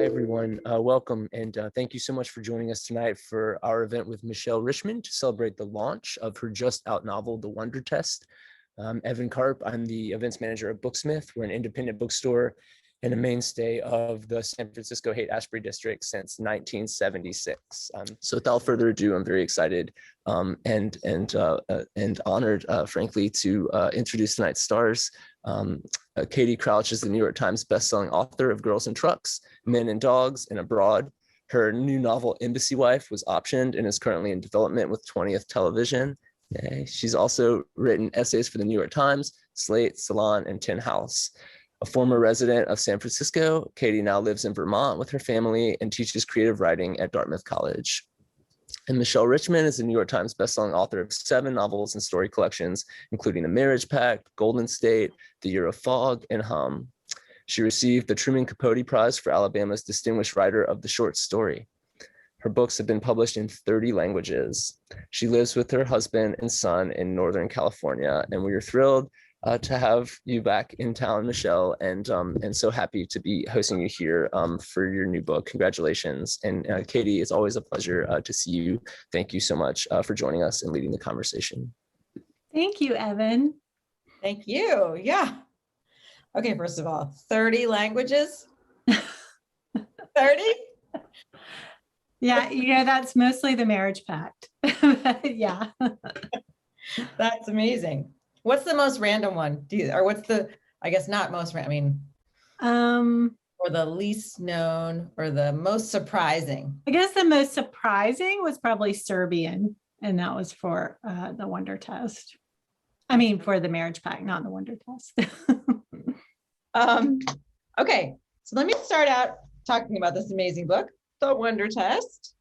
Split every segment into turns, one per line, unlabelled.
Hi, everyone. Welcome, and thank you so much for joining us tonight for our event with Michelle Richmond to celebrate the launch of her just out novel, The Wonder Test. I'm Evan Karp. I'm the events manager at Booksmith. We're an independent bookstore and a mainstay of the San Francisco Haight-Ashbury district since 1976. So without further ado, I'm very excited and honored, frankly, to introduce tonight's stars. Katie Crouch is the New York Times bestselling author of Girls and Trucks, Men and Dogs, and Abroad. Her new novel, Embassy Wife, was optioned and is currently in development with 20th Television. She's also written essays for the New York Times, Slate, Salon, and Tin House. A former resident of San Francisco, Katie now lives in Vermont with her family and teaches creative writing at Dartmouth College. And Michelle Richmond is the New York Times bestselling author of 7 novels and story collections, including The Marriage Pact, Golden State, The Year of Fog, and Hum. She received the Truman Capote Prize for Alabama's Distinguished Writer of the Short Story. Her books have been published in 30 languages. She lives with her husband and son in Northern California, and we are thrilled to have you back in town, Michelle, and so happy to be hosting you here for your new book. Congratulations. And Katie, it's always a pleasure to see you. Thank you so much for joining us and leading the conversation.
Thank you, Evan.
Thank you. Yeah. Okay, first of all, 30 languages? 30?
Yeah, that's mostly The Marriage Pact. Yeah.
That's amazing. What's the most random one? Or what's the, I guess not most random, or the least known or the most surprising?
I guess the most surprising was probably Serbian, and that was for the Wonder Test. I mean, for The Marriage Pact, not the Wonder Test.
Okay, so let me start out talking about this amazing book, The Wonder Test.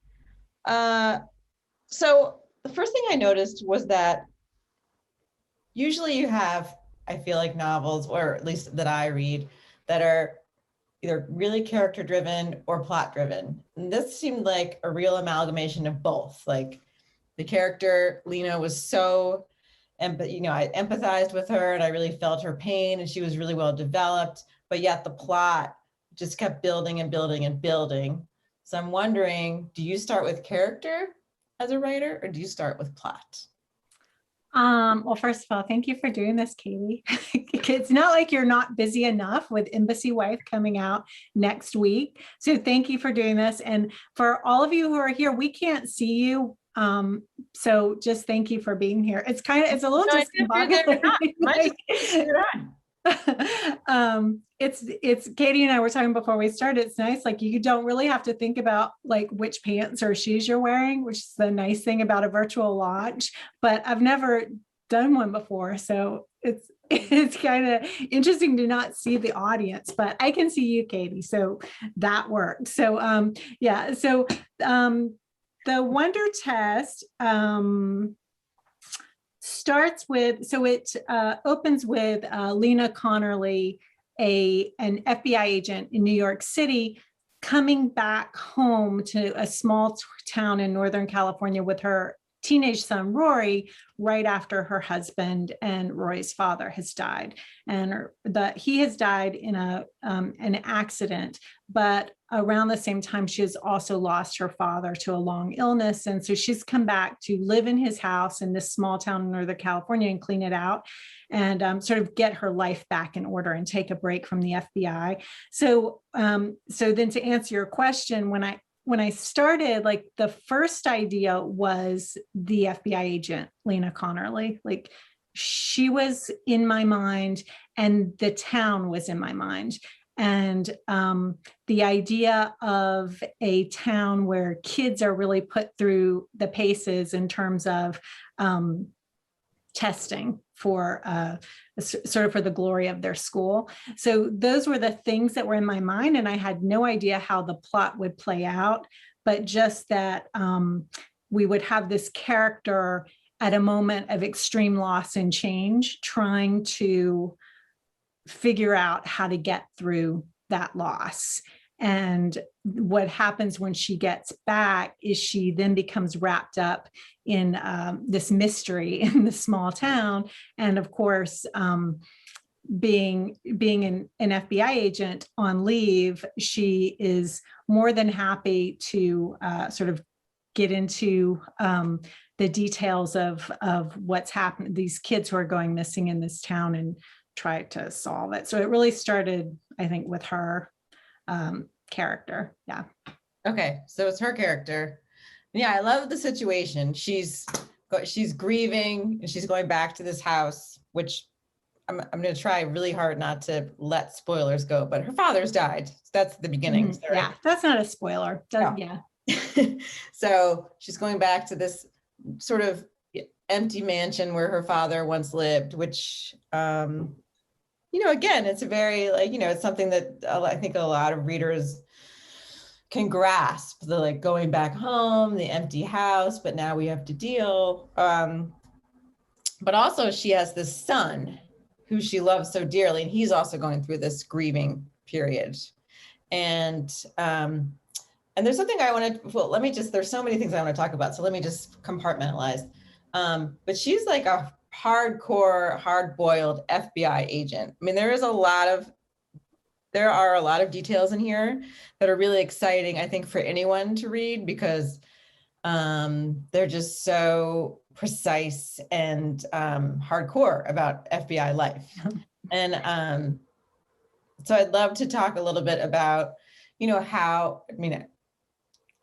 So the first thing I noticed was that usually you have, I feel like, novels, or at least that I read, that are either really character driven or plot driven. And this seemed like a real amalgamation of both. Like the character, Lena, was so, I empathized with her and I really felt her pain and she was really well developed, but yet the plot just kept building and building and building. So I'm wondering, do you start with character as a writer or do you start with plot?
Well, first of all, thank you for doing this, Katie. It's not like you're not busy enough with Embassy Wife coming out next week. So thank you for doing this. And for all of you who are here, we can't see you. So just thank you for being here. It's a little discombobulating. It's Katie and I were talking before we started. It's nice, like you don't really have to think about like which pants or shoes you're wearing, which is the nice thing about a virtual launch. But I've never done one before, so it's kind of interesting to not see the audience, but I can see you, Katie, so that worked. So yeah, so the Wonder Test starts with, so it opens with Lena Connerly, an FBI agent in New York City, coming back home to a small town in Northern California with her teenage son, Rory, right after her husband and Rory's father has died. And he has died in an accident, but around the same time, she has also lost her father to a long illness. And so she's come back to live in his house in this small town in Northern California and clean it out and sort of get her life back in order and take a break from the FBI. So then to answer your question, when I started, like the first idea was the FBI agent, Lena Connerly. Like she was in my mind and the town was in my mind. And the idea of a town where kids are really put through the paces in terms of testing for sort of for the glory of their school. So those were the things that were in my mind, and I had no idea how the plot would play out, but just that we would have this character at a moment of extreme loss and change, trying to figure out how to get through that loss. And what happens when she gets back is she then becomes wrapped up in this mystery in the small town. And of course, being an FBI agent on leave, she is more than happy to sort of get into the details of what's happened, these kids who are going missing in this town, and try to solve it. So it really started, I think, with her character. Yeah.
Okay, so it's her character. Yeah, I love the situation. She's grieving and she's going back to this house, which I'm going to try really hard not to let spoilers go, but her father's died. That's the beginning.
Mm-hmm. Yeah, that's not a spoiler.
No.
Yeah.
So she's going back to this sort of empty mansion where her father once lived, which, again, it's a very like, it's something that I think a lot of readers can grasp, the like going back home, the empty house, but now we have to deal. But also she has this son who she loves so dearly, and he's also going through this grieving period. And there's something I want to, there's so many things I want to talk about. So let me just compartmentalize. But she's like a hardcore, hard-boiled FBI agent. I mean, there are a lot of details in here that are really exciting, I think, for anyone to read, because they're just so precise and hardcore about FBI life. And so I'd love to talk a little bit about, how,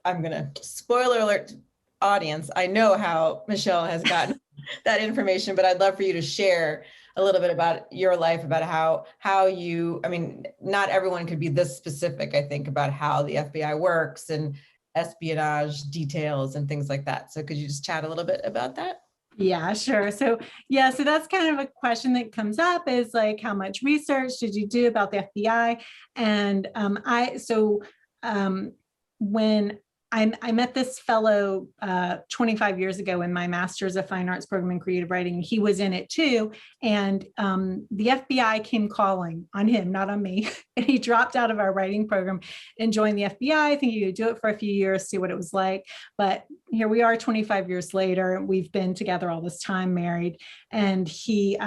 I'm going to spoiler alert audience. I know how Michelle has gotten that information, but I'd love for you to share a little bit about your life, about how you, not everyone could be this specific, I think, about how the FBI works and espionage details and things like that. So could you just chat a little bit about that?
Yeah, sure. So that's kind of a question that comes up, is like, how much research did you do about the FBI? And when I met this fellow 25 years ago in my Master's of Fine Arts program in creative writing. He was in it too. And the FBI came calling on him, not on me. And he dropped out of our writing program and joined the FBI. I think he could do it for a few years, see what it was like. But here we are 25 years later. We've been together all this time, married, and he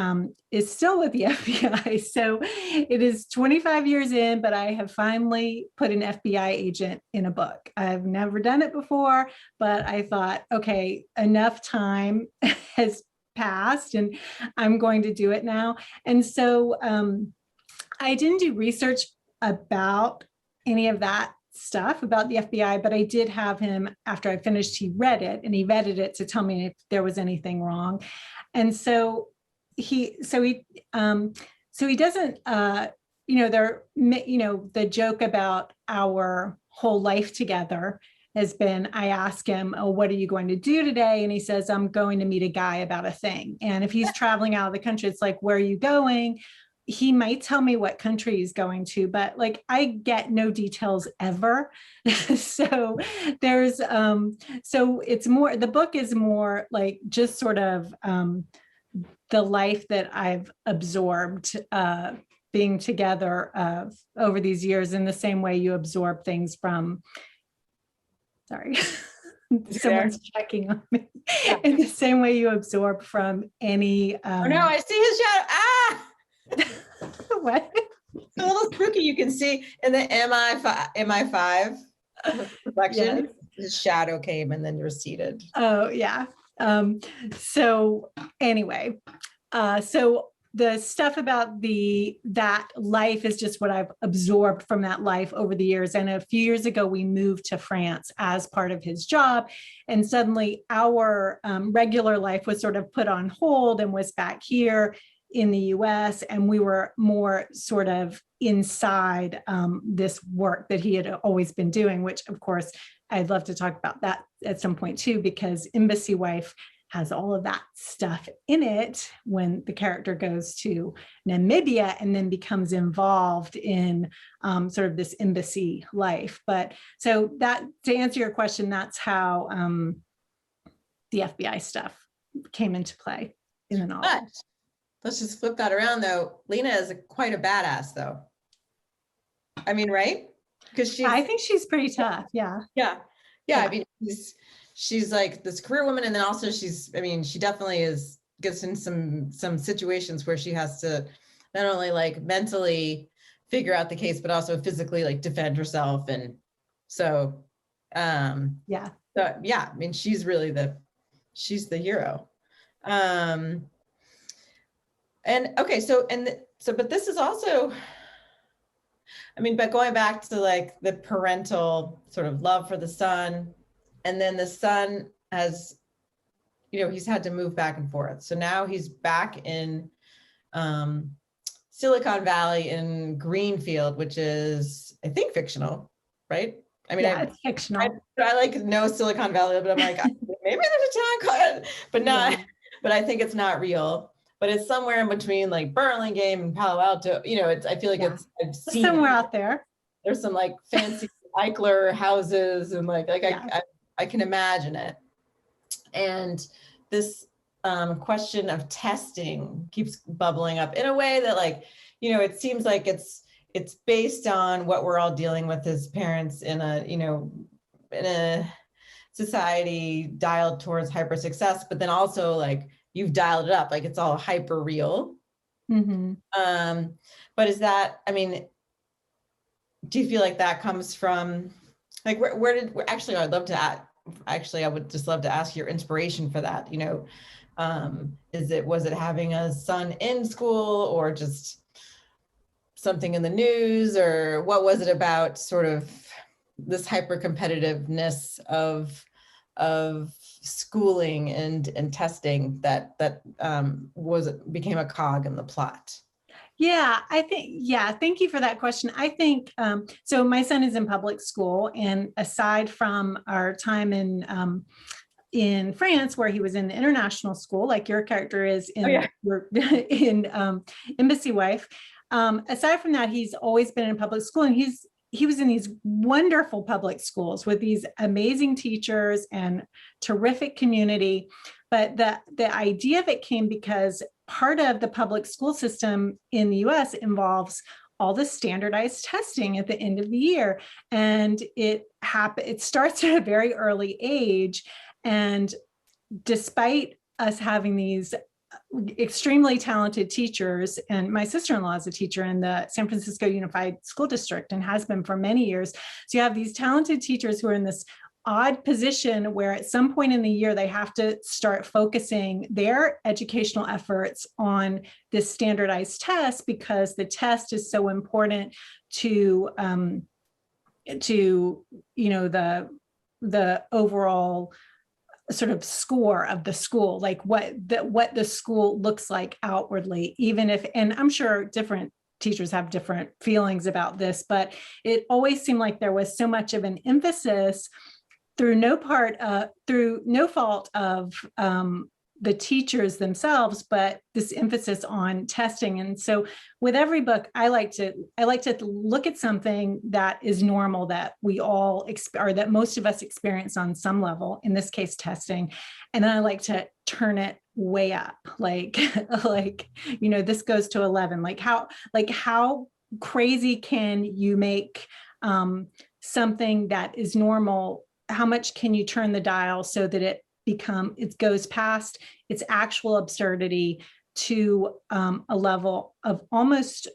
is still with the FBI. So it is 25 years in, but I have finally put an FBI agent in a book. I've never done it before, but I thought, okay, enough time has passed and I'm going to do it now. And so I didn't do research about any of that stuff about the FBI, but I did have him, after I finished, he read it and he vetted it to tell me if there was anything wrong. And so he doesn't, the joke about our whole life together has been, I ask him, oh, what are you going to do today? And he says, I'm going to meet a guy about a thing. And if he's traveling out of the country, it's like, where are you going? He might tell me what country he's going to, but like, I get no details ever. So there's, so it's more, the book is more like just sort of the life that I've absorbed being together over these years, in the same way you absorb things from, sorry, someone's checking on me. Yeah. In the same way you absorb from any.
Oh no, I see his shadow. Ah!
What?
It's a little spooky. You can see in the MI5 reflection, yes. His shadow came and then you're seated.
Oh yeah. So anyway, so the stuff about that life is just what I've absorbed from that life over the years. And a few years ago, we moved to France as part of his job. And suddenly our regular life was sort of put on hold and was back here in the US. And we were more sort of inside this work that he had always been doing, which of course, I'd love to talk about that at some point too, because Embassy Wife has all of that stuff in it when the character goes to Namibia and then becomes involved in sort of this embassy life. But so that, to answer your question, that's how the FBI stuff came into play in the novel.
But let's just flip that around though. Lena is quite a badass though. I mean, right? Because
I think she's pretty tough. Yeah.
Yeah. I mean, she's like this career woman, and then also she definitely gets in some situations where she has to not only like mentally figure out the case, but also physically like defend herself. And so,
Yeah.
so yeah, I mean, she's really she's the hero. And okay, but this is also, I mean, but going back to like the parental sort of love for the son, and then the son has, he's had to move back and forth. So now he's back in Silicon Valley in Greenfield, which is, I think, fictional, right? I mean,
yeah, it's fictional.
I like know Silicon Valley, but I'm like, maybe there's a town called, but not, yeah. But I think it's not real. But it's somewhere in between like Burlingame and Palo Alto. I feel like I've seen
somewhere out there.
There's some like fancy Eichler houses and like I can imagine it. And this question of testing keeps bubbling up in a way that like, it seems like it's based on what we're all dealing with as parents in a society dialed towards hyper success, but then also like you've dialed it up, like it's all hyper real.
Mm-hmm.
But is that, I mean, do you feel like that comes from like, actually, I would just love to ask your inspiration for that. Was it having a son in school or just something in the news, or what was it about sort of this hyper competitiveness of schooling and testing that became a cog in the plot?
Yeah, thank you for that question. I think, so my son is in public school, and aside from our time in France, where he was in the international school, like your character is in, in Embassy Wife, aside from that, he's always been in public school, and he was in these wonderful public schools with these amazing teachers and terrific community. But the idea of it came because part of the public school system in the US involves all the standardized testing at the end of the year. And it starts at a very early age. And despite us having these extremely talented teachers, and my sister-in-law is a teacher in the San Francisco Unified School District and has been for many years. So you have these talented teachers who are in this odd position where at some point in the year, they have to start focusing their educational efforts on this standardized test, because the test is so important to the overall sort of score of the school, like what the school looks like outwardly, even if, and I'm sure different teachers have different feelings about this, but it always seemed like there was so much of an emphasis through no fault of the teachers themselves, but this emphasis on testing. And so with every book, I like to look at something that is normal, that we all or that most of us experience on some level, in this case, testing. And then I like to turn it way up, like this goes to 11, like how crazy can you make something that is normal? How much can you turn the dial so that it goes past its actual absurdity to a level of almost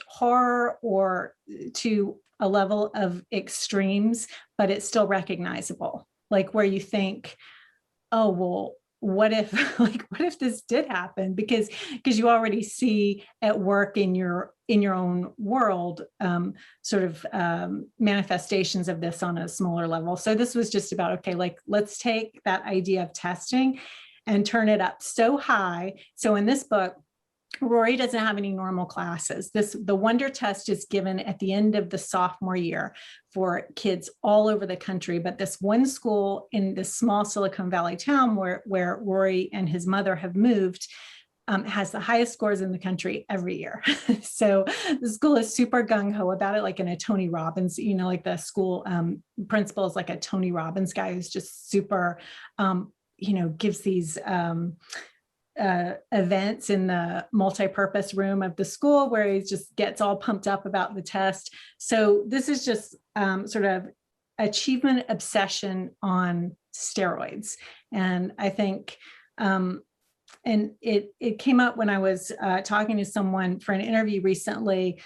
horror, or to a level of extremes, but it's still recognizable, like where you think, oh, well, what if this did happen? Because you already see at work in your own world sort of manifestations of this on a smaller level. So this was just about, okay, like let's take that idea of testing and turn it up so high. So in this book, Rory doesn't have any normal classes. The Wonder Test is given at the end of the sophomore year for kids all over the country. But this one school in this small Silicon Valley town where Rory and his mother have moved has the highest scores in the country every year. So the school is super gung-ho about it, like in a Tony Robbins, like the school principal is like a Tony Robbins guy who's just super, gives these events in the multi-purpose room of the school where he just gets all pumped up about the test. So this is just sort of achievement obsession on steroids. And I think it came up when I was talking to someone for an interview recently,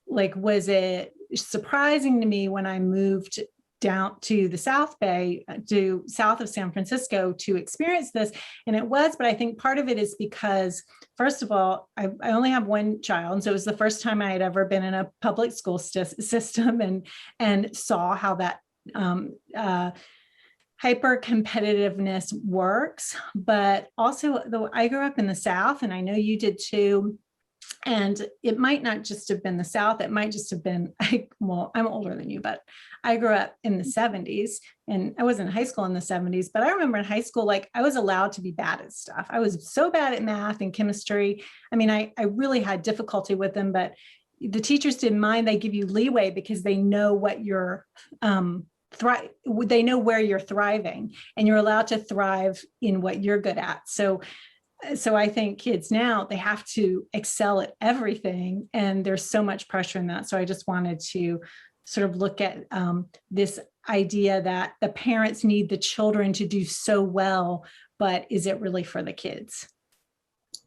like, was it surprising to me when I moved down to the South Bay, to south of San Francisco, to experience this? And it was, but I think part of it is because, first of all, I only have one child. And so it was the first time I had ever been in a public school system and saw how that hyper competitiveness works. But also, though, I grew up in the South, and I know you did too. And it might not just have been the South, it might just have been, well, I'm older than you, but I grew up in the 70s, and I was in high school in the 70s, but I remember in high school, like, I was allowed to be bad at stuff. I was so bad at math and chemistry. I mean, I really had difficulty with them, but the teachers didn't mind. They give you leeway because they know what you're, they know where you're thriving, and you're allowed to thrive in what you're good at. So I think kids now, they have to excel at everything, and there's so much pressure in that. So I just wanted to sort of look at this idea that the parents need the children to do so well, but is it really for the kids?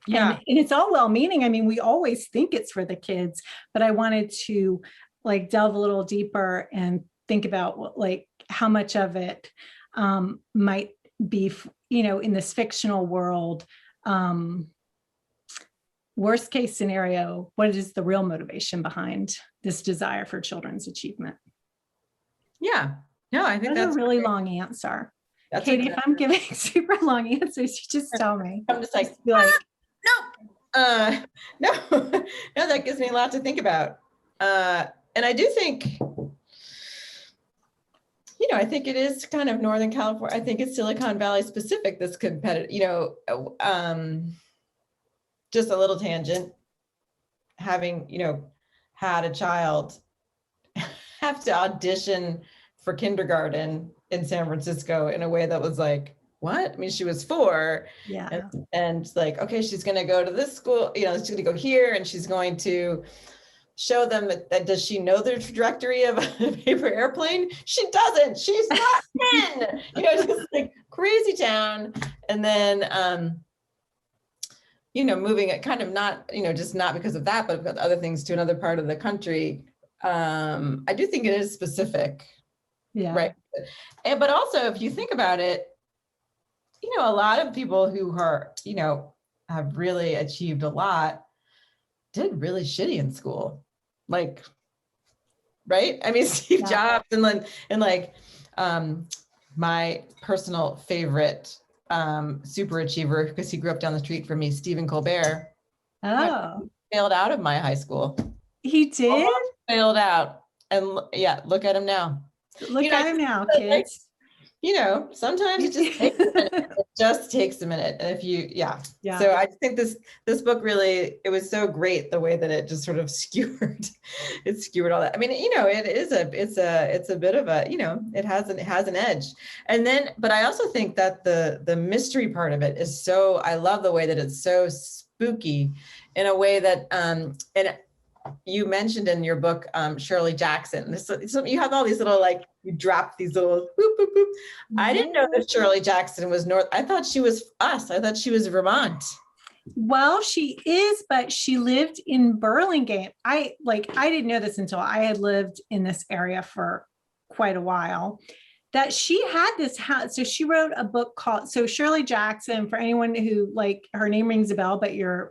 Yeah.
And it's all well-meaning. I mean, we always think it's for the kids, but I wanted to, like, delve a little deeper and think about, like, how much of it might be, in this fictional world. Worst case scenario, what is the real motivation behind this desire for children's achievement?
Yeah, no, I think that's
a really long answer.
That's
Katie, if I'm giving super long answers, you just tell me.
I'm just like,
be like,
no, no, that gives me a lot to think about. And I do think, I think it is kind of Northern California. I think it's Silicon Valley specific, this competitive, just a little tangent, having, had a child have to audition for kindergarten in San Francisco in a way that was like, what? I mean, she was 4,
yeah,
and like, okay, she's going to go to this school, she's going to go here, and she's going to show them that does she know the trajectory of a paper airplane? She doesn't. She's not 10. Just like crazy town. And then, moving it kind of not, just not because of that, but because other things to another part of the country. I do think it is specific.
Yeah.
Right. But also, if you think about it, a lot of people who are, have really achieved a lot did really shitty in school. Like, right? I mean, Steve Jobs and my personal favorite super achiever, because he grew up down the street from me, Stephen Colbert.
Oh.
Failed out of my high school.
He did?
Almost failed out. And yeah, look at him now.
Look at him now, kids.
Sometimes it just takes a minute. It just takes a minute. And if you, So I think this book really, it was so great the way that it just sort of skewered all that. I mean, it's a bit of a, it has an edge. And then, but I also think that the mystery part of it is so, I love the way that it's so spooky in a way that, and you mentioned in your book, Shirley Jackson. You have all these little, like, you drop these little boop, boop, boop. I didn't know that Shirley Jackson was North. I thought she was us. I thought she was Vermont.
Well, she is, but she lived in Burlingame. I didn't know this until I had lived in this area for quite a while, that she had this house. So she wrote a book called, so Shirley Jackson, for anyone who, like, her name rings a bell, but you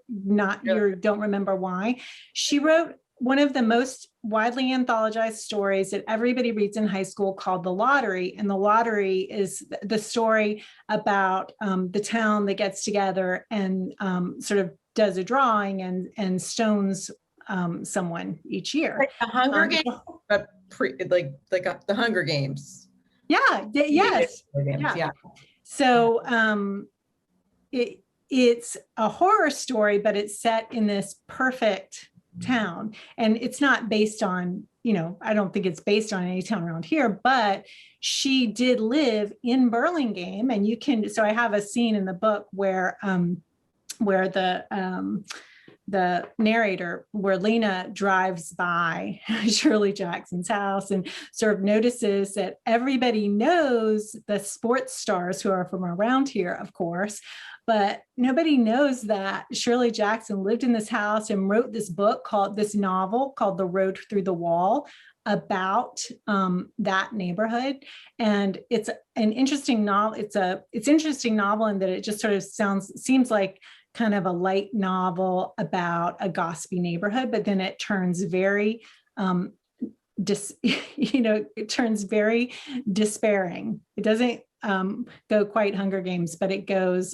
don't remember why. She wrote one of the most widely anthologized stories that everybody reads in high school called The Lottery. And The Lottery is the story about the town that gets together and sort of does a drawing and stones someone each year.
Like the Hunger Games, but the Hunger Games.
Yeah. Yes.
Yeah.
So it's a horror story, but it's set in this perfect town, and it's not based on, I don't think it's based on any town around here, but she did live in Burlingame, and so I have a scene in the book where the the narrator, where Lena drives by Shirley Jackson's house and sort of notices that everybody knows the sports stars who are from around here, of course, but nobody knows that Shirley Jackson lived in this house and wrote this novel called The Road Through the Wall, about that neighborhood. And it's an interesting novel. It's interesting novel in that it just sort of seems like kind of a light novel about a gossipy neighborhood, but then it turns very it turns very despairing. It doesn't go quite Hunger Games, but it goes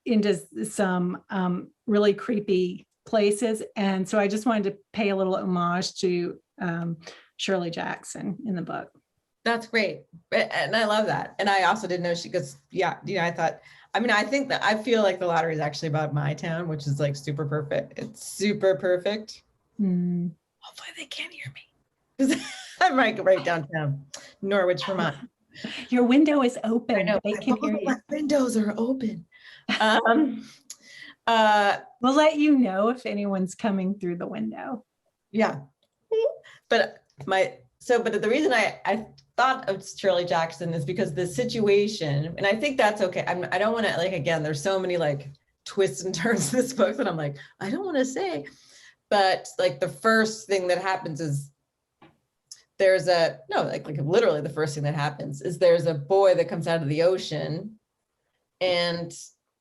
into some really creepy places. And so I just wanted to pay a little homage to Shirley Jackson in the book.
That's great. And I love that. And I also didn't know she goes, I think that I feel like The Lottery is actually about my town, which is like super perfect. It's super perfect.
Mm.
Hopefully they can't hear me. I'm right downtown, Norwich, Vermont.
Your window is open.
I know.
They can hear you.
My windows are open.
We'll let you know if anyone's coming through the window.
Yeah. But the reason I thought of Shirley Jackson is because the situation, and I think that's okay. I don't want to, like, again, there's so many like twists and turns in this book that I'm like, I don't want to say, but like the first thing that happens is literally the first thing that happens is there's a boy that comes out of the ocean and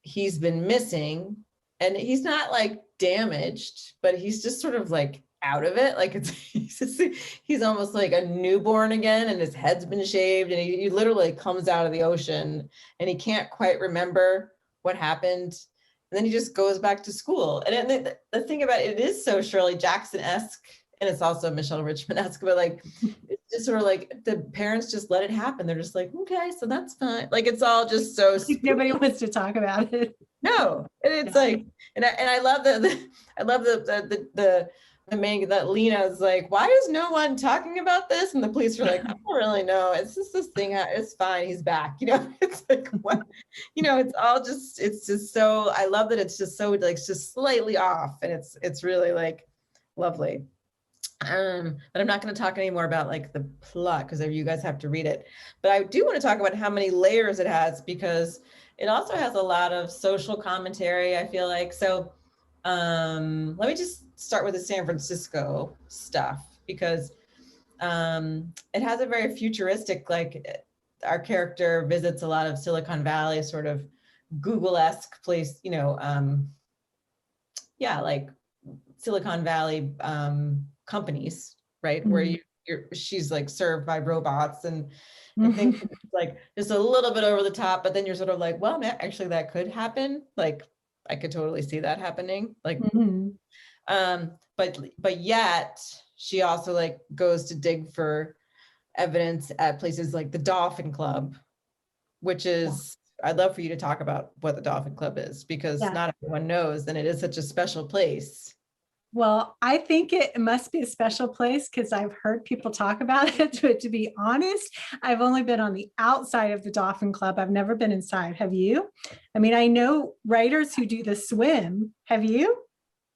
he's been missing, and he's not like damaged, but he's just sort of like out of it. Like he's almost like a newborn again, and his head's been shaved, and he literally comes out of the ocean and he can't quite remember what happened. And then he just goes back to school. And the thing about it is so Shirley Jackson-esque, and it's also Michelle Richmond-esque, but like, it's just sort of like the parents just let it happen. They're just like, okay, so that's fine. Like, it's all just so
nobody wants to talk about it.
No, and it's like, and I love the main, that Lena is like, why is no one talking about this? And the police are like, I don't really know. It's just this thing. It's fine. He's back. It's like, what? It's just so, I love that it's just so like, it's just slightly off, and it's really like lovely. But I'm not going to talk anymore about like the plot, because you guys have to read it. But I do want to talk about how many layers it has, because it also has a lot of social commentary, I feel like. So let me just start with the San Francisco stuff, because it has a very futuristic, like, our character visits a lot of Silicon Valley, sort of Google-esque place, like Silicon Valley companies, right? Mm-hmm. Where she's like served by robots and things like just a little bit over the top, but then you're sort of like, well, actually that could happen. Like, I could totally see that happening. Like, but yet she also like goes to dig for evidence at places like the Dolphin Club, which is, I'd love for you to talk about what the Dolphin Club is, because not everyone knows, and it is such a special place.
Well, I think it must be a special place because I've heard people talk about it, but to be honest, I've only been on the outside of the Dolphin Club. I've never been inside. Have you? I mean, I know writers who do the swim. Have you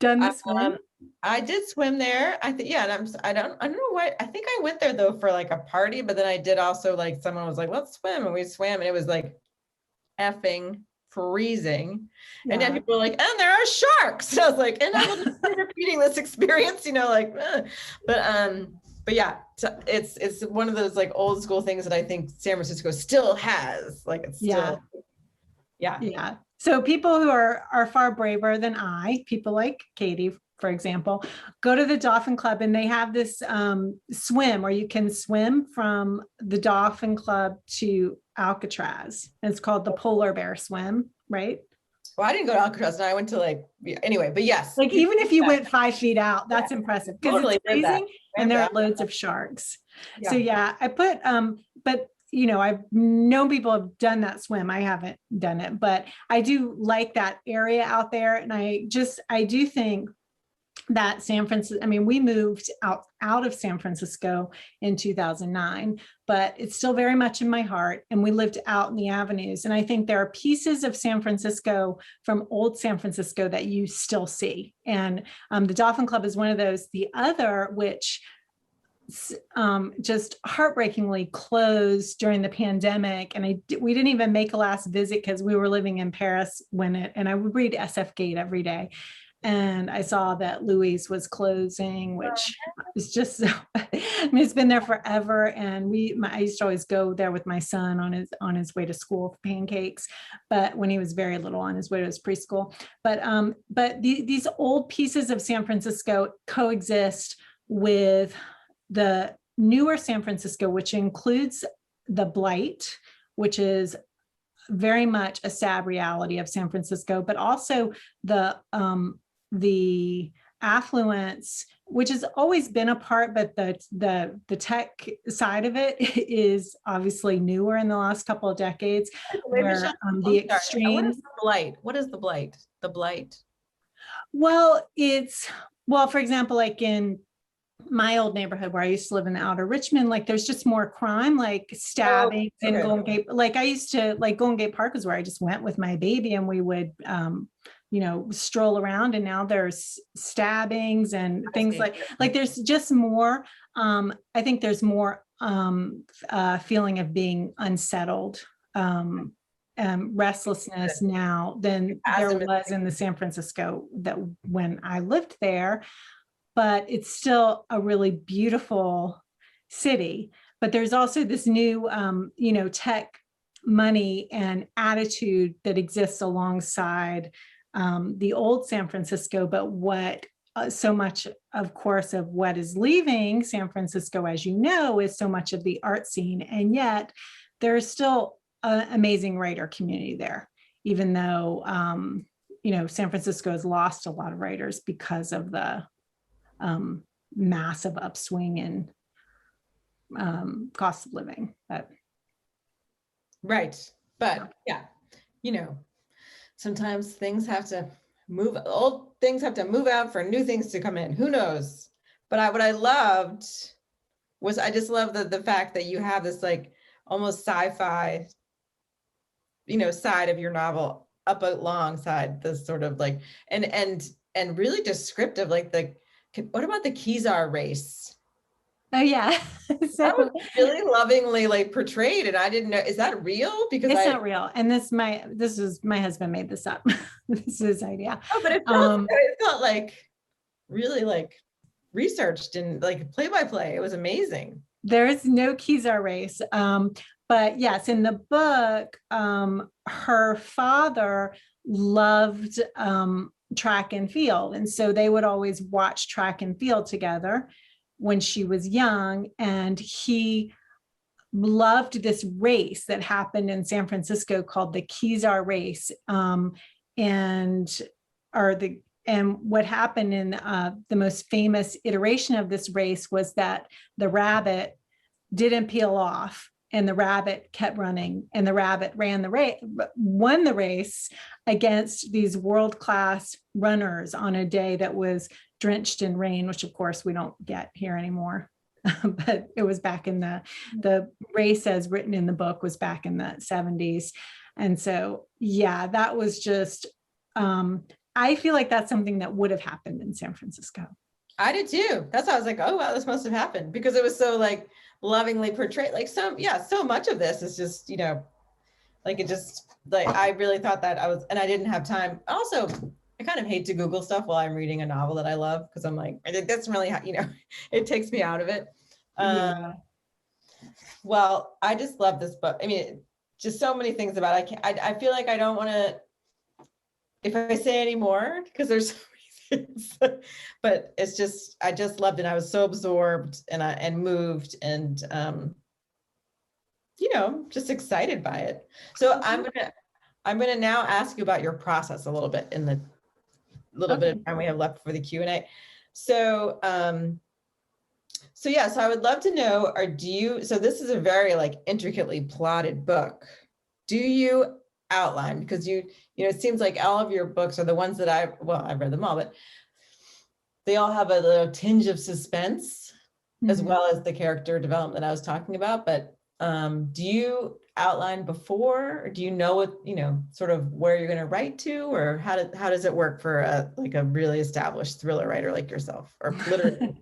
done the swim?
I did swim there. I think, and I don't know what, I think I went there though for like a party, but then I did also, like, someone was like, let's swim, and we swam, and it was like effing freezing. And then people were like, and there are sharks. So I was like, and I will just be repeating this experience, but yeah, so it's one of those like old school things that I think San Francisco still has. Like, it's still,
yeah. So people who are far braver than people like Katie, for example, go to the Dolphin Club, and they have this swim, or you can swim from the Dolphin Club to Alcatraz. And it's called the Polar Bear Swim, right?
Well, I didn't go to Alcatraz, and I went to anyway, but yes.
Like, even if you went 5 feet out, that's impressive, because it's freezing and there are loads of sharks. Yeah. So I put, but I've known people have done that swim. I haven't done it, but I do like that area out there. And I do think that San Francisco, I mean, we moved out of San Francisco in 2009, but it's still very much in my heart. And we lived out in the avenues. And I think there are pieces of San Francisco from old San Francisco that you still see. And the Dolphin Club is one of those. The other, which just heartbreakingly closed during the pandemic. And we didn't even make a last visit because we were living in Paris and I would read SF Gate every day. And I saw that Louis was closing, which is just, so, I mean, it's been there forever. And I used to always go there with my son on his way to school for pancakes, but when he was very little, on his way to his preschool. But these old pieces of San Francisco coexist with the newer San Francisco, which includes the blight, which is very much a sad reality of San Francisco, but also the affluence, which has always been a part, but the tech side of it is obviously newer in the last couple of decades. Where the extreme.
What is the blight? What is the blight? The blight.
Well, for example, like in my old neighborhood where I used to live in the outer Richmond, like there's just more crime, like stabbings and Golden Gate. Like I used to, like Golden Gate Park is where I just went with my baby and we would, stroll around, and now there's stabbings and things like there's just more. I think there's more feeling of being unsettled, restlessness now than there was in the San Francisco that when I lived there. But it's still a really beautiful city. But there's also this new, tech money and attitude that exists alongside the old San Francisco. But what so much, of course, of what is leaving San Francisco, as you know, is so much of the art scene. And yet there is still an amazing writer community there, even though, San Francisco has lost a lot of writers because of the massive upswing in cost of living.
But yeah, sometimes things have to move, old things have to move out for new things to come in. Who knows? But what I loved was, I just love the fact that you have this like almost sci-fi, side of your novel up alongside this sort of like, and really descriptive, like what about the Kizar Race?
Oh yeah.
That was really lovingly like portrayed, and I didn't know, is that real? Because it's
not real. And my husband made this up. This is his idea.
Oh, but it felt like really like researched and like play by play. It was amazing.
There is no Kizar Race. But yes, in the book, her father loved track and field. And so they would always watch track and field together when she was young. And he loved this race that happened in San Francisco called the Kizar Race. And what happened in the most famous iteration of this race was that the rabbit didn't peel off, and the rabbit kept running, and the rabbit won the race against these world-class runners on a day that was drenched in rain, which of course we don't get here anymore. But it was back in the race as written in the book was back in the 70s. And so, yeah, that was just, I feel like that's something that would have happened in San Francisco.
I did too. That's why I was like, oh, wow, this must have happened, because it was so like lovingly portrayed. Like so much of this is just, like it just, like, I really thought that and I didn't have time. Also, I kind of hate to Google stuff while I'm reading a novel that I love, because I'm like, that's really, it takes me out of it.
Yeah.
Well, I just love this book. I mean, just so many things about it. I feel like I don't want to, if I say any more, because there's so many things, but it's just, I just loved it. I was so absorbed and moved and, just excited by it. So I'm going to now ask you about your process a little bit in the little bit of time we have left for the Q&A. So I would love to know, so this is a very like intricately plotted book. Do you outline? Because it seems like all of your books are the ones that I've read them all, but they all have a little tinge of suspense, as
Mhm.
well as the character development I was talking about. But do you outline before, or do you know what, sort of where you're going to write to, or how does it work for a really established thriller writer like yourself, or literally?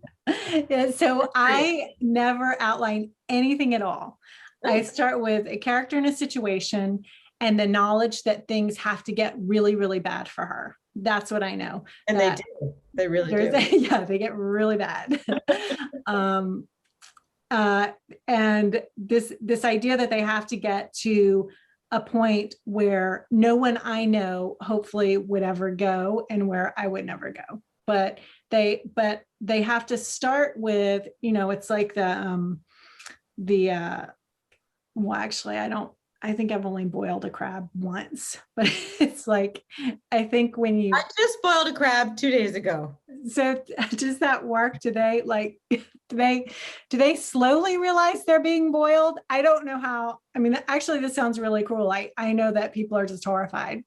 Yeah, so I never outline anything at all. I start with a character in a situation and the knowledge that things have to get really, really bad for her. That's what I know.
And they do. They really do.
Yeah, they get really bad. um, and this idea that they have to get to a point where no one I know hopefully would ever go, and where I would never go. But they have to start with, it's like well, actually, I think I've only boiled a crab once, but it's like, I think when you,
I just boiled a crab 2 days ago.
so does that work? Do they do they slowly realize they're being boiled? I don't know how. I mean, actually, this sounds really cruel. I know that people are just horrified,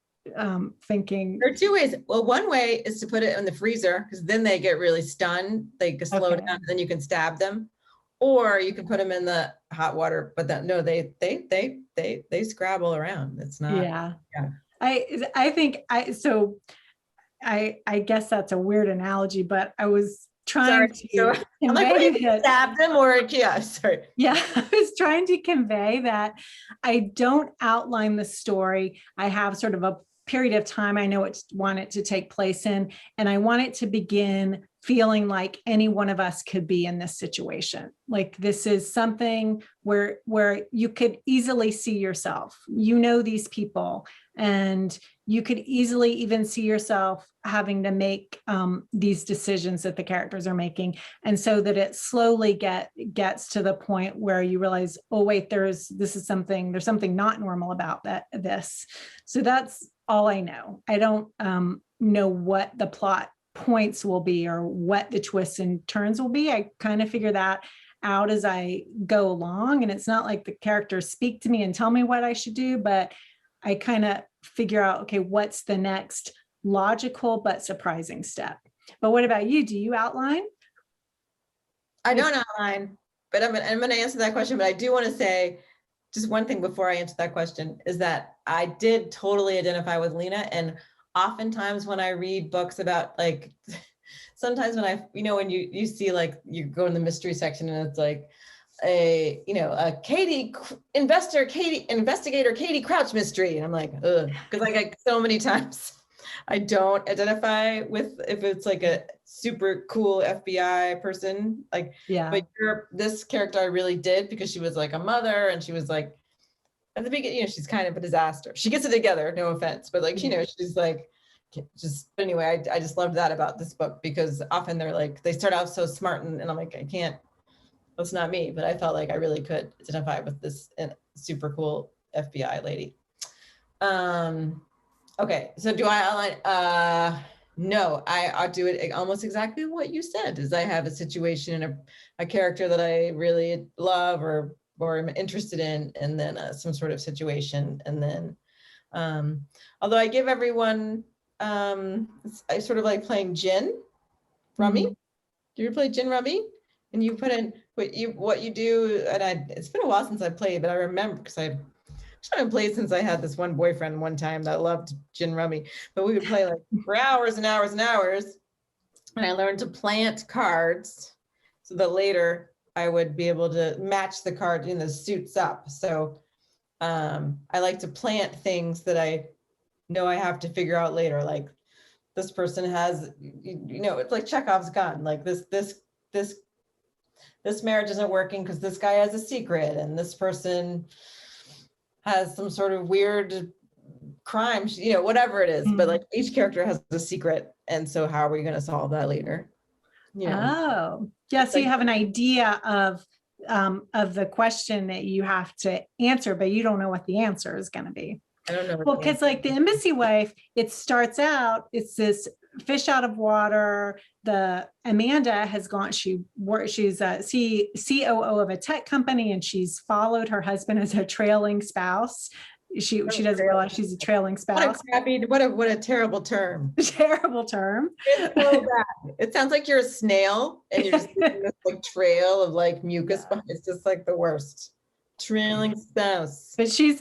thinking.
There are two ways. Well, one way is to put it in the freezer, because then they get really stunned. They can slow
Okay.
down, and then you can stab them. Or you can put them in the hot water, but no, they scrabble around. It's not.
Yeah.
Yeah.
I think I guess that's a weird analogy, but I was trying to
I'm like,
convey
wait,
that,
stab them, or yeah, sorry.
yeah, I was trying to convey that I don't outline the story. I have sort of a period of time I want it to take place in, and I want it to begin feeling like any one of us could be in this situation. Like, this is something where you could easily see yourself, these people, and you could easily even see yourself having to make these decisions that the characters are making. And so that it slowly gets to the point where you realize, oh wait, there's something not normal about this. So that's all I know. I don't know what the plot points will be or what the twists and turns will be. I kind of figure that out as I go along. And it's not like the characters speak to me and tell me what I should do, but I kind of figure out, okay, what's the next logical but surprising step. But what about you? Do you outline?
I don't outline, but I'm going to answer that question. But I do want to say just one thing before I answer that question, is that I did totally identify with Lena. And oftentimes when I read books about, like, sometimes when when you see, like, you go in the mystery section and it's like a investigator Katie Crouch mystery, and I'm like, ugh, because like so many times I don't identify with, if it's like a super cool FBI person, like,
Yeah.
But this character I really did, because she was like a mother, and she was like, at the beginning, she's kind of a disaster. She gets it together, no offense, but like, she's like, but anyway, I just loved that about this book, because often they're like, they start out so smart, and I'm like, I can't, that's not me, but I felt like I really could identify with this super cool FBI lady. Okay, so do I outline? No, I do it almost exactly what you said, is I have a situation and a character that I really love or am interested in, and then some sort of situation. And then, although I give everyone, I sort of like playing gin rummy.
Mm-hmm.
Do you ever play gin rummy? And you put in what you do, and it's been a while since I played, but I remember, because I haven't played since I had this one boyfriend one time that loved gin rummy, but we would play like for hours and hours and hours. And I learned to plant cards so that later I would be able to match the card in the suits up. So I like to plant things that I know I have to figure out later. Like, this person has, it's like Chekhov's gun. Like this marriage isn't working because this guy has a secret, and this person has some sort of weird crime, whatever it is. But like, each character has a secret, and so how are we going to solve that later?
Oh, yeah. So you have an idea of the question that you have to answer, but you don't know what the answer is going to be.
I don't know.
Well, because like the embassy wife, it starts out, it's this fish out of water. Amanda has gone, she's a COO of a tech company, and she's followed her husband as a trailing spouse she doesn't realize she's a trailing spouse.
What a terrible term.
Terrible term.
It's so bad. It sounds like you're a snail and you're just in this like trail of like mucus. Yeah. It's just like the worst. Trailing spouse.
But she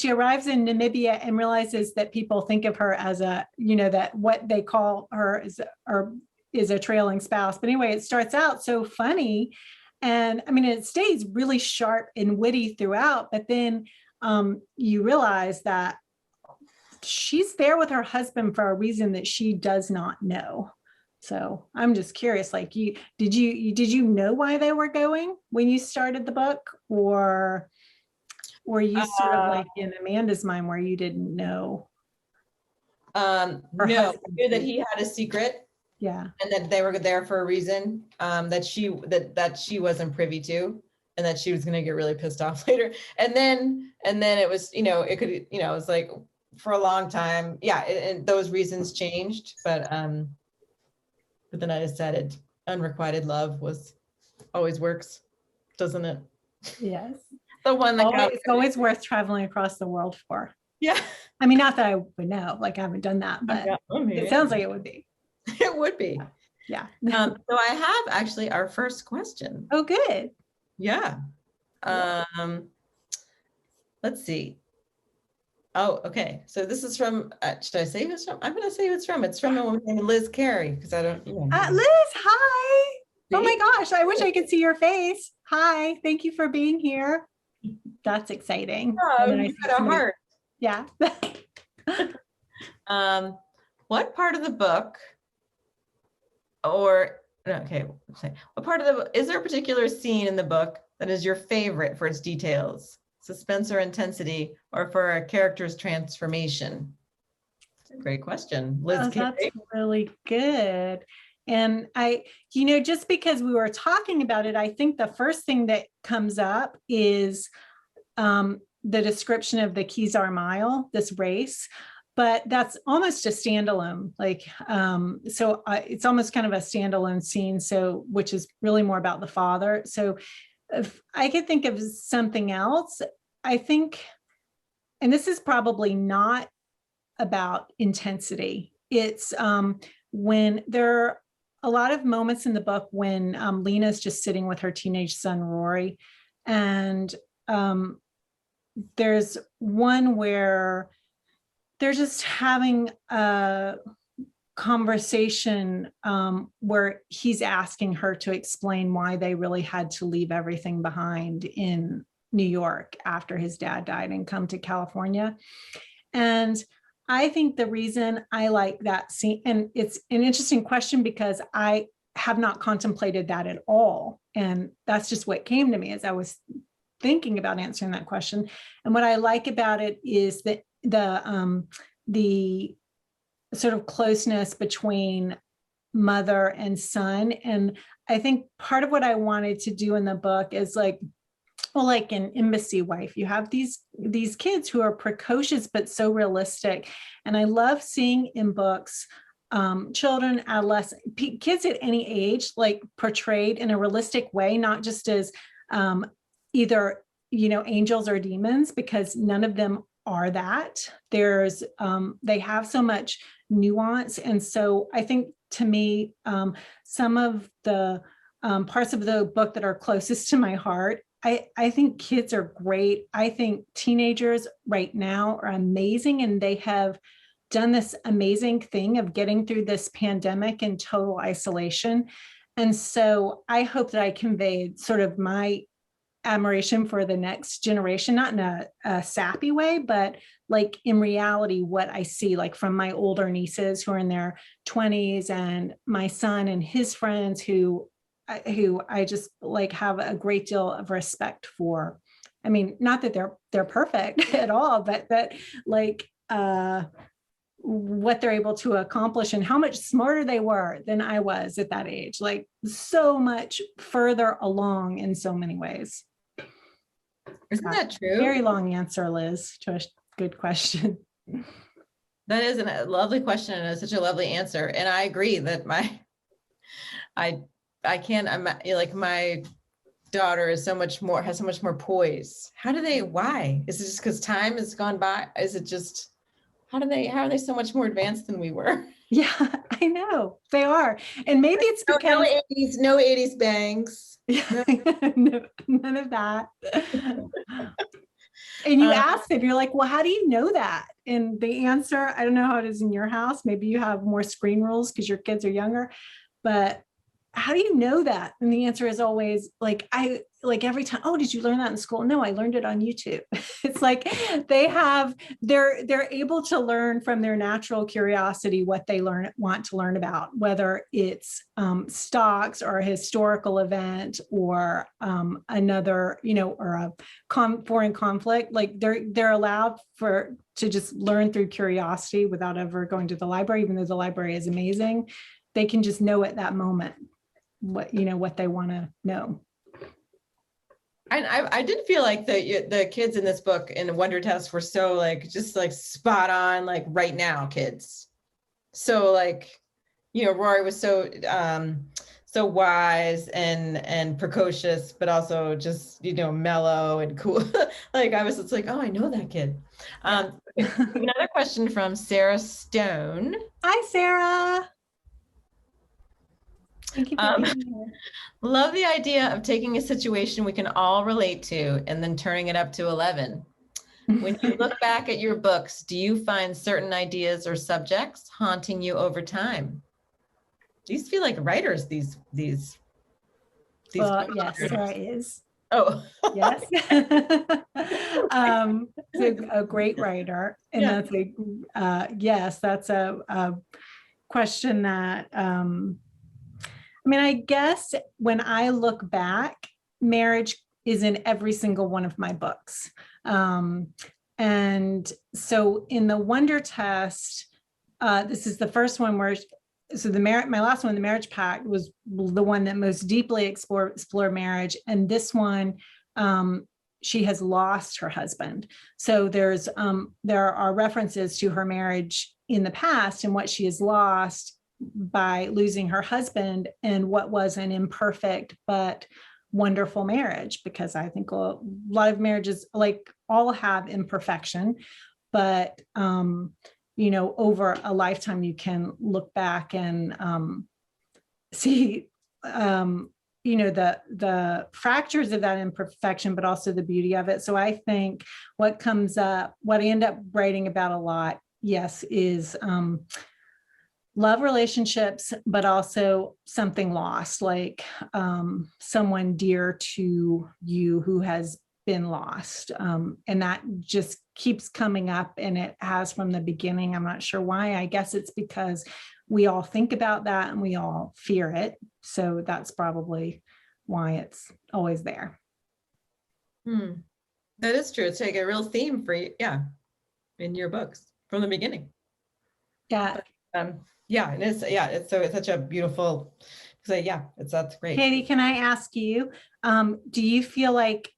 arrives in Namibia and realizes that people think of her as a, that what they call her is a trailing spouse. But anyway, it starts out so funny. And I mean, it stays really sharp and witty throughout, but then you realize that she's there with her husband for a reason that she does not know. So I'm just curious, like did you know why they were going when you started the book, or were you sort of like in Amanda's mind where you didn't know?
No, I knew that he had a secret.
Yeah. And
that they were there for a reason, that she wasn't privy to, and that she was going to get really pissed off later. And then it was, it could, it was like for a long time. Yeah. And those reasons changed, but then I decided unrequited love always works, doesn't it?
Yes.
The one that
it's always worth traveling across the world for.
Yeah.
I mean, not that I would know, like I haven't done that, but it sounds like it would be.
It would be.
Yeah.
So I have actually our first question.
Oh, good.
Yeah. Let's see. Oh, okay. So this is from, should I say who it's from? I'm going to say who it's from. It's from a woman named Liz Carey, because I don't,
Liz, hi. See? Oh my gosh. I wish I could see your face. Hi. Thank you for being here. That's exciting.
Oh, you got a heart.
Yeah.
What part of the book what part of the book, is there a particular scene in the book that is your favorite for its details, suspense or intensity, or for a character's transformation? That's a great question, Liz.
That's really good. And I, just because we were talking about it, I think the first thing that comes up is the description of the Kizar Mile, this race. But that's almost a standalone, so it's almost kind of a standalone scene, which is really more about the father. So if I could think of something else, I think, and this is probably not about intensity. It's when there are a lot of moments in the book when Lena's just sitting with her teenage son, Rory. And there's one where they're just having a conversation where he's asking her to explain why they really had to leave everything behind in New York after his dad died and come to California. And I think the reason I like that scene, and it's an interesting question because I have not contemplated that at all. And that's just what came to me as I was thinking about answering that question. And what I like about it is that the sort of closeness between mother and son. And I think part of what I wanted to do in the book is like an Embassy Wife, you have these kids who are precocious, but so realistic. And I love seeing in books, children, adolescents, kids at any age, like portrayed in a realistic way, not just as either, angels or demons, because none of them are that. There's they have so much nuance. And so I think to me, some of the parts of the book that are closest to my heart, I think kids are great. I think teenagers right now are amazing, and they have done this amazing thing of getting through this pandemic in total isolation. And so I hope that I conveyed sort of my admiration for the next generation, not in a sappy way, but like in reality, what I see, like from my older nieces who are in their 20s and my son and his friends who I just like have a great deal of respect for. I mean, not that they're perfect at all, but that like what they're able to accomplish and how much smarter they were than I was at that age, like so much further along in so many ways.
Isn't that true?
Very long answer, Liz, to a good question.
That is a lovely question, and it's such a lovely answer. And I agree that I'm like my daughter has so much more poise. Why? Is it just because time has gone by? Is it just, how are they so much more advanced than we were?
Yeah, I know they are. And maybe it's because
no 80s bangs.
yeah, no, none of that. And you ask them, you're like, well, how do you know that? And the answer, I don't know how it is in your house. Maybe you have more screen rules because your kids are younger, but how do you know that? And the answer is always like every time, oh, did you learn that in school? No, I learned it on YouTube. It's like they're able to learn from their natural curiosity what they want to learn about, whether it's stocks or a historical event or another, or a foreign conflict. Like they're allowed to just learn through curiosity without ever going to the library, even though the library is amazing. They can just know at that moment what they want to know.
And I did feel like the kids in this book in the Wonder Test were so just spot on, right now kids. So Rory was so wise and precocious, but also just mellow and cool. I was just oh, I know that kid. Another question from Sarah Stone.
Hi, Sarah. Thank you for being here.
Love the idea of taking a situation we can all relate to and then turning it up to 11. When you look back at your books, do you find certain ideas or subjects haunting you over time? These feel like writers, these
Well, yes, Sarah is.
Oh.
Yes. A great writer. And yeah. That's a question that I guess when I look back, marriage is in every single one of my books. And so in the Wonder Test, this is the first one where, my last one, the Marriage Pact, was the one that most deeply explore marriage. And this one, she has lost her husband. So there are references to her marriage in the past and what she has lost by losing her husband and what was an imperfect but wonderful marriage, because I think a lot of marriages all have imperfection, but over a lifetime you can look back and see the fractures of that imperfection, but also the beauty of it. So I think what I end up writing about a lot, yes, is love relationships, but also something lost, someone dear to you who has been lost. And that just keeps coming up, and it has from the beginning. I'm not sure why. I guess it's because we all think about that and we all fear it. So that's probably why it's always there.
That is true. It's like a real theme for you, in your books from the beginning.
Yeah.
And it's such a beautiful, that's great.
Katie, can I ask you, do you feel like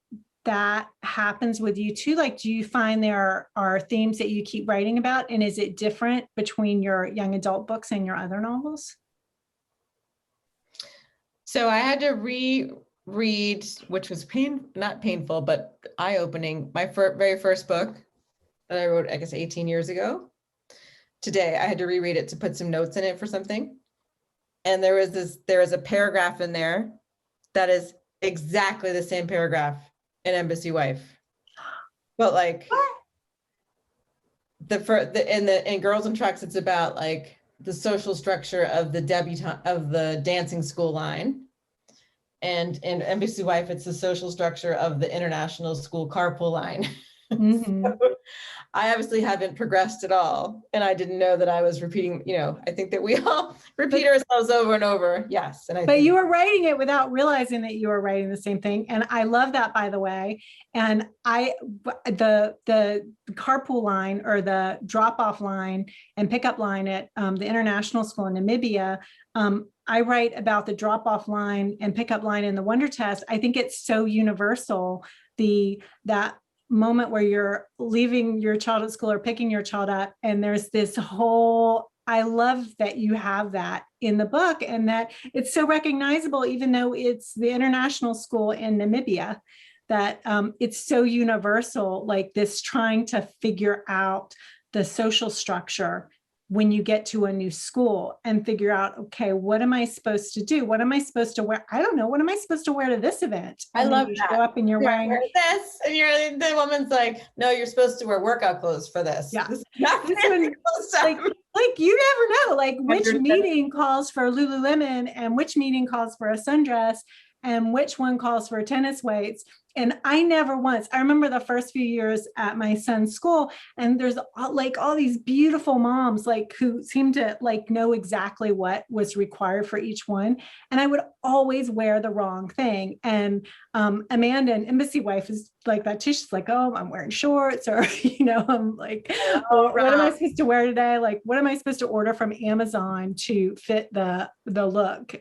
that happens with you too? Do you find there are themes that you keep writing about, and is it different between your young adult books and your other novels?
So I had to reread, which was not painful, but eye-opening, my very first book that I wrote, I guess 18 years ago. Today, I had to reread it to put some notes in it for something. And there is a paragraph in there that is exactly the same paragraph in Embassy Wife. But in Girls and Trucks, it's about the social structure of the dancing school line. And in Embassy Wife, it's the social structure of the international school carpool line.
Mm-hmm.
So, I obviously haven't progressed at all, and I didn't know that I was repeating. I think that we all repeat ourselves over and over. Yes, but
you were writing it without realizing that you were writing the same thing, and I love that, by the way. And the carpool line, or the drop-off line and pickup line at the international school in Namibia. I write about the drop-off line and pickup line in the Wonder Test. I think it's so universal. That moment where you're leaving your child at school or picking your child up, and there's this whole I love that you have that in the book and that it's so recognizable, even though it's the international school in Namibia, that it's so universal, like this trying to figure out the social structure when you get to a new school and figure out, okay, what am I supposed to do? What am I supposed to wear? I don't know. What am I supposed to wear to this event?
I
And then
love
you
that.
show up and you're wearing
Wear this, and the woman's like, no, you're supposed to wear workout clothes for this.
Yeah.
This is not
This one, like you never know, like which
100%.
meeting calls for Lululemon and which meeting calls for a sundress and which one calls for tennis weights. And I never once, I remember the first few years at my son's school, and there's like all these beautiful moms, like who seemed to like know exactly what was required for each one. And I would always wear the wrong thing. And Amanda, an embassy wife, is like that too. She's like, oh, I'm wearing shorts, or, I'm like, what am I supposed to wear today? Like, what am I supposed to order from Amazon to fit the look?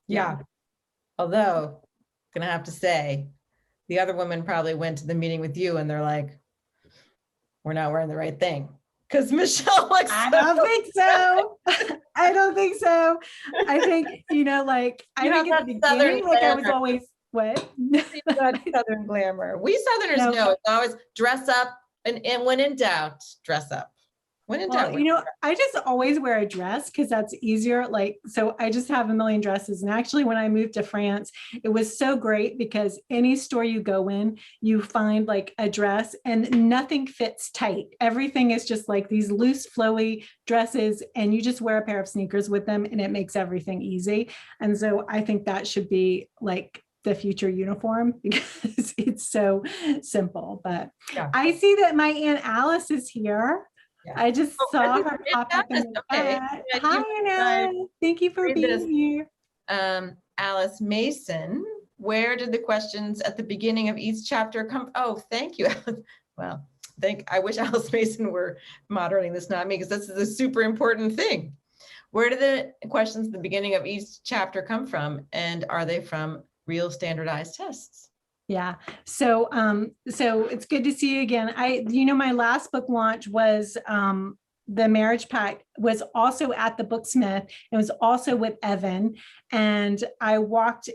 Yeah. Although, gonna have to say, the other women probably went to the meeting with you and they're like, we're not wearing the right thing. Because Michelle looks
I don't think so. I don't think so. I think, like, I think at the beginning, like I was always, what?
Southern glamour. We Southerners know it's always dress up, and when in doubt, dress up. When in doubt.
I just always wear a dress because that's easier. Like, so I just have a million dresses. And actually, when I moved to France, it was so great because any store you go in, you find like a dress and nothing fits tight. Everything is just like these loose, flowy dresses, and you just wear a pair of sneakers with them and it makes everything easy. And so I think that should be like the future uniform because it's so simple. But yeah. I see that my Aunt Alice is here. Yeah. I just saw her pop up in the chat. Hi, Anna. Thank you for being here.
Alice Mason, where did the questions at the beginning of each chapter come? Oh, thank you. Well, I wish Alice Mason were moderating this, not me, because this is a super important thing. Where do the questions at the beginning of each chapter come from? And are they from real standardized tests?
Yeah. So it's good to see you again. My last book launch was the Marriage Pact, was also at the Booksmith. It was also with Evan. And I walked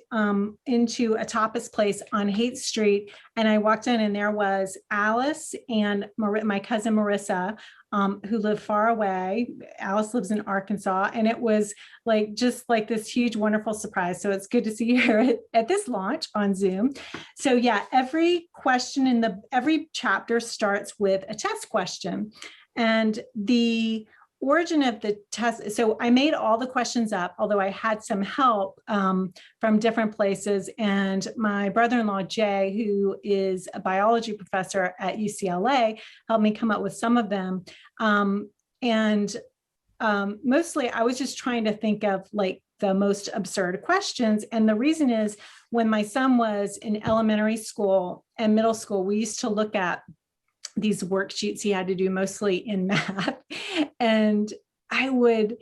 into a tapas place on Haight Street, and I walked in and there was Alice and my cousin Marissa, who live far away. Alice lives in Arkansas, and it was like just like this huge, wonderful surprise. So it's good to see you here at this launch on Zoom. So yeah, every question in every chapter starts with a test question, and the origin of the test. So I made all the questions up, although I had some help from different places. And my brother-in-law, Jay, who is a biology professor at UCLA, helped me come up with some of them. Mostly I was just trying to think of like the most absurd questions. And the reason is when my son was in elementary school and middle school, we used to look at these worksheets he had to do mostly in math. And I would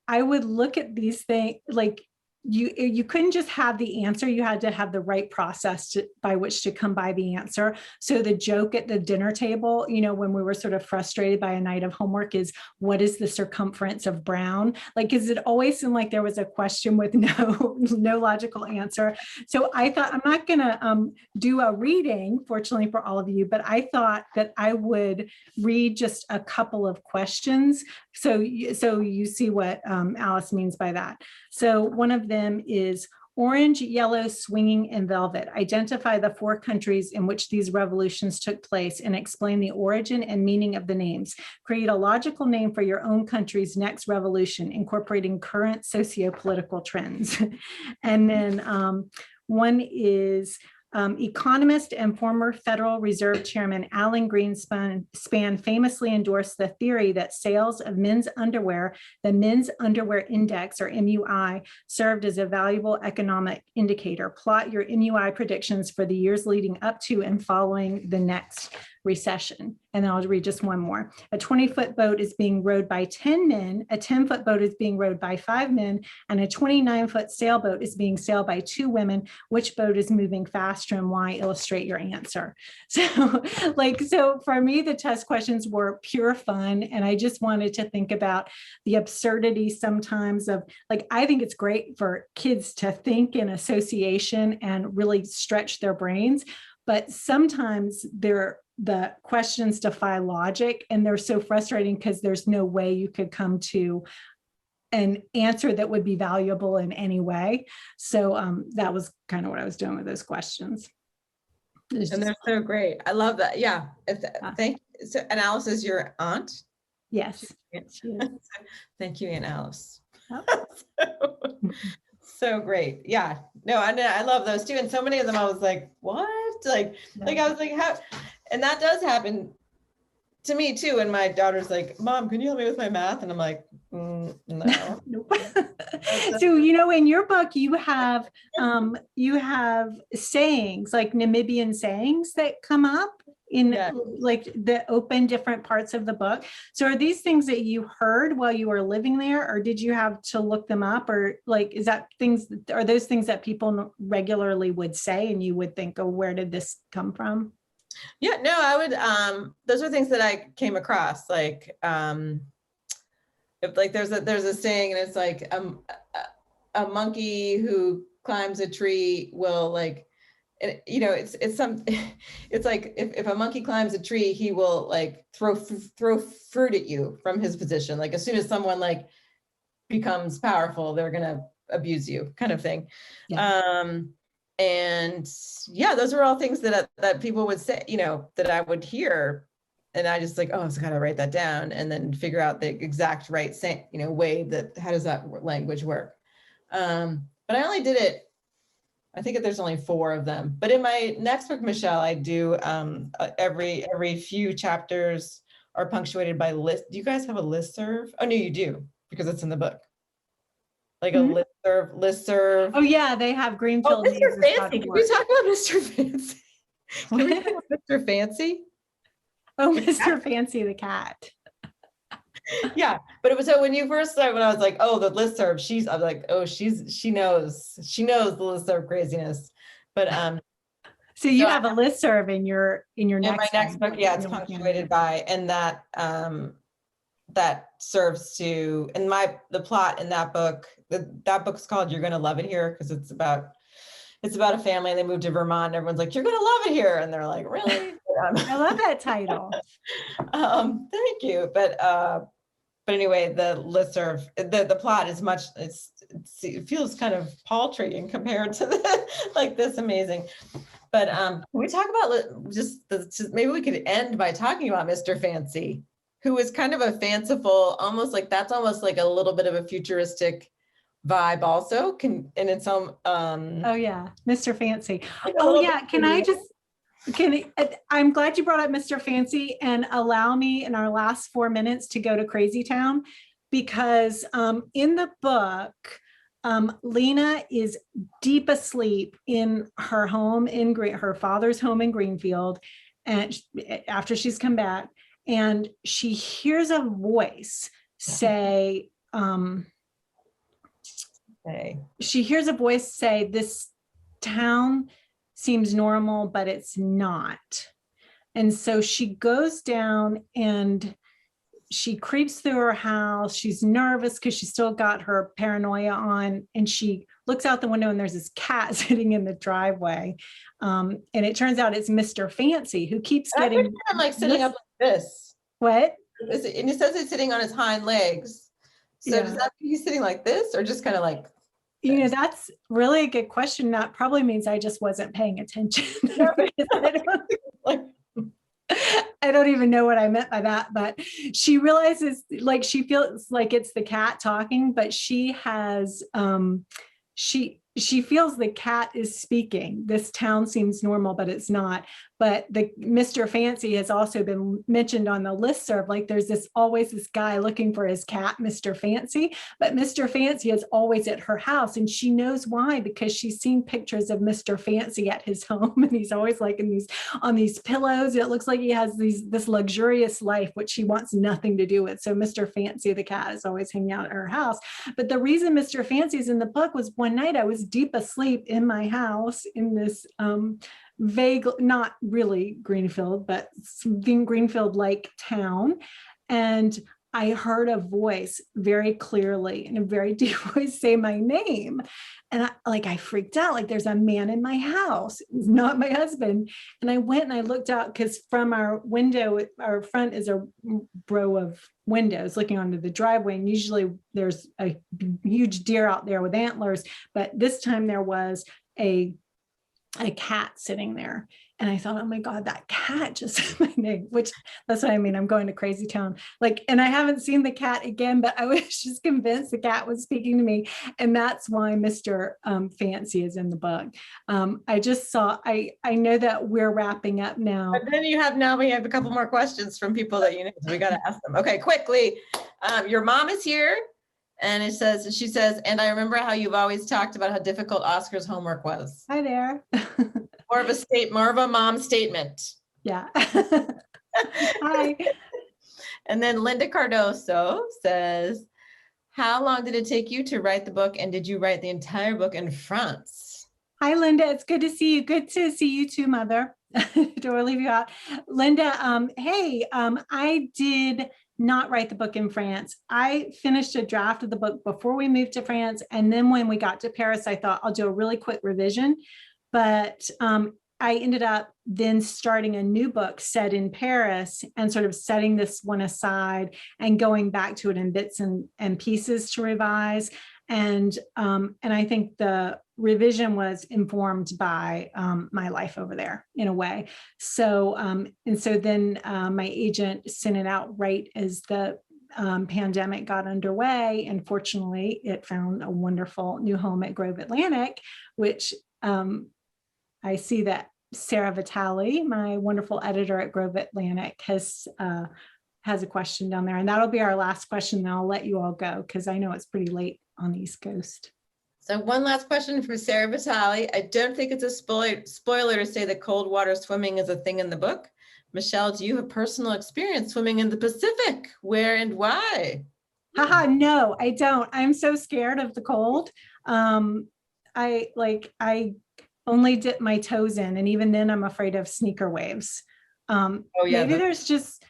look at these things, like you couldn't just have the answer. You had to have the right process by which to come by the answer. So the joke at the dinner table, when we were sort of frustrated by a night of homework, is what is the circumference of brown? Like, because it always seemed like there was a question with no logical answer. So I thought, I'm not going to do a reading, fortunately for all of you, but I thought that I would read just a couple of questions. So you see what Alice means by that. So one of them is orange, yellow, swinging, and velvet. Identify the 4 countries in which these revolutions took place and explain the origin and meaning of the names. Create a logical name for your own country's next revolution, incorporating current socio-political trends. And then one is economist and former Federal Reserve Chairman Alan Greenspan famously endorsed the theory that sales of men's underwear, the Men's Underwear Index, or MUI, served as a valuable economic indicator. Plot your MUI predictions for the years leading up to and following the next recession. And then I'll read just one more. A 20-foot boat is being rowed by 10 men. A 10-foot boat is being rowed by 5 men. And a 29-foot sailboat is being sailed by 2 women. Which boat is moving faster and why? Illustrate your answer. So for me, the test questions were pure fun. And I just wanted to think about the absurdity sometimes of, like, I think it's great for kids to think in association and really stretch their brains. But sometimes the questions defy logic, and they're so frustrating because there's no way you could come to an answer that would be valuable in any way. So that was kind of what I was doing with those questions.
And they're so great. I love that. Yeah. Thank you. So, and Alice is your aunt?
Yes.
Thank you, Aunt Alice.
Oh.
So great. Yeah. No, I love those too. And so many of them I was like, what? Like I was like, how? And that does happen to me too. And my daughter's like, Mom, can you help me with my math? And I'm like, no.
Nope. So, in your book, you have sayings, like Namibian sayings that come up in like the open different parts of the book. So are these things that you heard while you were living there, or did you have to look them up, or like, are those things that people regularly would say and you would think, oh, where did this come from?
Yeah, no, I would, those are things that I came across, like, if like there's a saying and it's like, a monkey who climbs a tree will like, it's like if a monkey climbs a tree, he will like throw fruit at you from his position. Like as soon as someone like becomes powerful, they're gonna abuse you, kind of thing. Yeah. And yeah, those are all things that people would say, that I would hear, and I just like, oh, I just gotta write that down and then figure out the exact right way that how does that language work. But I only did it. I think there's only 4 of them, but in my next book, Michelle, I do every few chapters are punctuated by list. Do you guys have a listserv? Oh no, you do, because it's in the book. Like a listserv.
Oh yeah, they have Greenfield.
Oh, Mr. Fancy. Can we talk about Mr. Fancy? Can we talk about Mr. Fancy?
Oh, Mr. Fancy the cat.
Yeah, but it was so when you first started, when I was like, oh, the listserv, I was like, oh, she knows the listserv craziness. But
so you have a listserv in your
next book, yeah, it's punctuated by, and that serves to, and the plot in that book, that book's called You're Gonna Love It Here, because it's about a family, and they moved to Vermont, and everyone's like, you're gonna love it here, and they're like, really?
I love that title.
Thank you. But anyway, the listserv, the plot is much, it feels kind of paltry in compared to this amazing. But can we talk about maybe we could end by talking about Mr. Fancy, who is kind of a fanciful, almost like a little bit of a futuristic vibe also, and it's some
oh yeah, Mr. Fancy. Oh yeah, I'm glad you brought up Mr. Fancy, and allow me in our last 4 minutes to go to Crazy Town, because in the book, Lena is deep asleep in her home her father's home in Greenfield, and after she's come back, and she hears a voice say, this town seems normal, but it's not. And so she goes down and she creeps through her house. She's nervous because she's still got her paranoia on, and she looks out the window and there's this cat sitting in the driveway. And it turns out it's Mr. Fancy, who keeps getting
like sitting up like this.
What?
And it says he's sitting on his hind legs. So does that mean he's sitting like this, or just kind of like this?
That's really a good question. That probably means I just wasn't paying attention. I don't even know what I meant by that, but she realizes, like, she feels like it's the cat talking, but she has, she she feels the cat is speaking. This town seems normal, but it's not. But the Mr. Fancy has also been mentioned on the listserv. Like there's always this guy looking for his cat, Mr. Fancy, but Mr. Fancy is always at her house, and she knows why, because she's seen pictures of Mr. Fancy at his home, and he's always like on these pillows. It looks like he has this luxurious life, which she wants nothing to do with. So Mr. Fancy, the cat, is always hanging out at her house. But the reason Mr. Fancy is in the book was one night I was deep asleep in my house in this vague, not really Greenfield, but Greenfield-like town. And I heard a voice very clearly in a very deep voice say my name. And I freaked out, like there's a man in my house. It's not my husband. And I went and I looked out, because from our window, our front is a row of windows looking onto the driveway. And usually there's a huge deer out there with antlers. But this time there was a cat sitting there. And I thought, oh my God, that cat just said my name, which that's what I mean. I'm going to crazy town. And I haven't seen the cat again, but I was just convinced the cat was speaking to me. And that's why Mr. Fancy is in the book. I know that we're wrapping up now.
But then we have a couple more questions from people that you know, so we got to ask them. Okay, quickly. Your mom is here. And she says, and I remember how you've always talked about how difficult Oscar's homework was.
Hi there.
More of a mom statement.
Yeah. Hi.
And then Linda Cardoso says, how long did it take you to write the book? And did you write the entire book in France?
Hi, Linda. It's good to see you. Good to see you too, Mother. Don't want to leave you out. Linda, I did not write the book in France. I finished a draft of the book before we moved to France. And then when we got to Paris, I thought I'll do a really quick revision. But I ended up then starting a new book set in Paris and sort of setting this one aside and going back to it in bits and pieces to revise. And I think the revision was informed by my life over there in a way. So then my agent sent it out right as the pandemic got underway. And fortunately, it found a wonderful new home at Grove Atlantic, which I see that Sarah Vitale, my wonderful editor at Grove Atlantic, has a question down there. And that'll be our last question. Then I'll let you all go, because I know it's pretty late on the East Coast.
So one last question for Sarah Vitale. I don't think it's a spoiler to say that cold water swimming is a thing in the book. Michelle, do you have personal experience swimming in the Pacific? Where and why?
Haha, no, I don't. I'm so scared of the cold. I only dip my toes in, and even then I'm afraid of sneaker waves. Maybe there's just,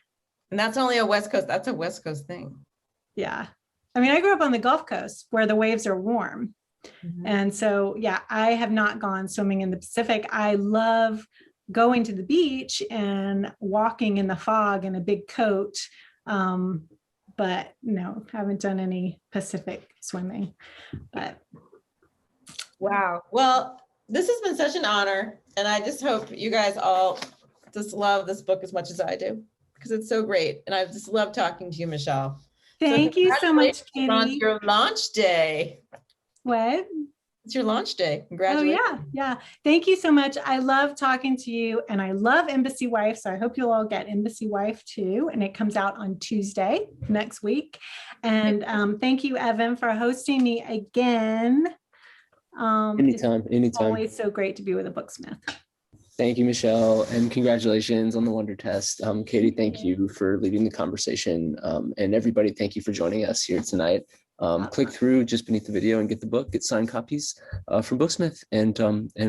and that's only a West Coast. That's a West Coast thing.
Yeah. I mean, I grew up on the Gulf Coast where the waves are warm. Mm-hmm. And so, yeah, I have not gone swimming in the Pacific. I love going to the beach and walking in the fog in a big coat. But no, haven't done any Pacific swimming. But
wow. Well, this has been such an honor. And I just hope you guys all just love this book as much as I do, because it's so great. And I just love talking to you, Michelle.
Thank you so much, Katie.
On your launch day.
What?
It's your launch day. Congratulations.
Oh, yeah. Thank you so much. I love talking to you, and I love Embassy Wife. So I hope you'll all get Embassy Wife too. And it comes out on Tuesday next week. And thank you, Evan, for hosting me again.
Anytime.
It's always so great to be with a Booksmith.
Thank you, Michelle, and congratulations on the Wonder Test. Katie, thank you for leading the conversation. And everybody, thank you for joining us here tonight. Click through just beneath the video and get the book, get signed copies from Booksmith, and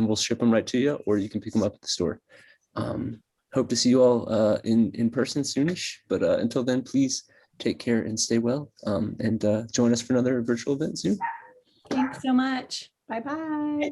we'll ship them right to you, or you can pick them up at the store. Hope to see you all in person soonish, but until then, please take care and stay well, and join us for another virtual event soon.
Thanks so much. Bye-bye.